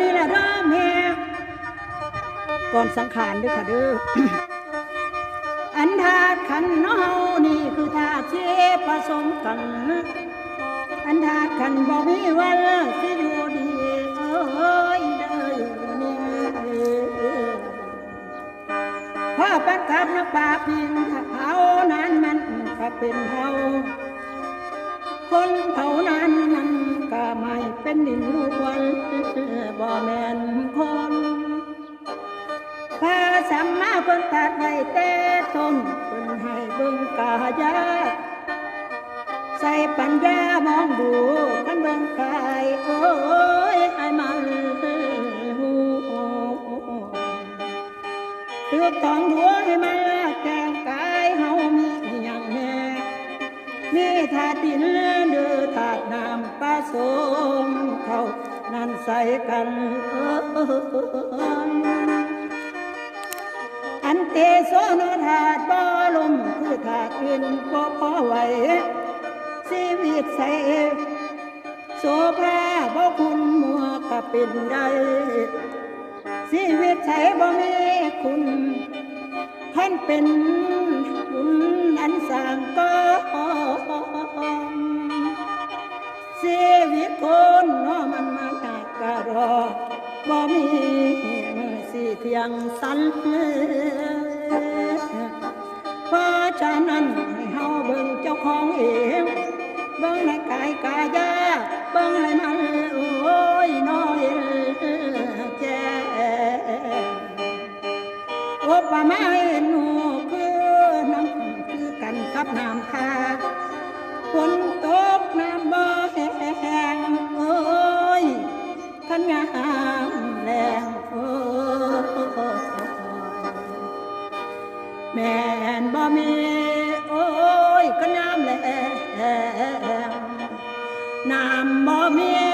นี่แหละน้ำแม่ก่อนสังขารด้วยค่ะเด้อ อันธาตุขันธ์เนานี่คือธาตุที่ผสมกันอันธาตุขันธ์บ่มีวันสิอยู่ดีเอ้ยเด้อนี่พ่อปันขับนักป่าพิงถ้าเขานั้นมันก็เป็นเฮาคนเขานั้นมันก็ไม่เป็นดินล้วนบ่แม่นคนพระสัมมาเพิ่นตรัสไว้แต่ต้นเพิ่นให้เบิ่งกายะใส่ปัญญามองดูคันเบิ่งกายโอ้ยให้มันหูตึกต้องหัวให้มันแกงกายเฮามีอย่างแน่มีธาตุดินเดือธาตุน้ำผสมเข้านั่นใส่กันอันเตโสนธาตุบ่ลมคือธาตุอื่นบ่พอไหวชีวิตใส่โสภาบ่คุณมัวก็เป็นได้ชีวิตใส่บ่มีคุณท่านเป็นบุญอันสร้างก็ชีวิตคนน้อมันมาหนักกะรอบ่มีสิเที่ยงสันเพราะฉะนั้นให้เฮาเบิ่งเจ้าของเองเบิ่งในกายกายาเบิ่งให้มันโอ้ยน้อยแจ้โอ้ป่าไม้หนูคือน้ำคือกันกับน้ำทาฝนตกน้ำบ่แห้งโอ้ยขันงามแรงโอ้แม่นบ่มีโอ้ยขันงามแรงน้ำบ่มี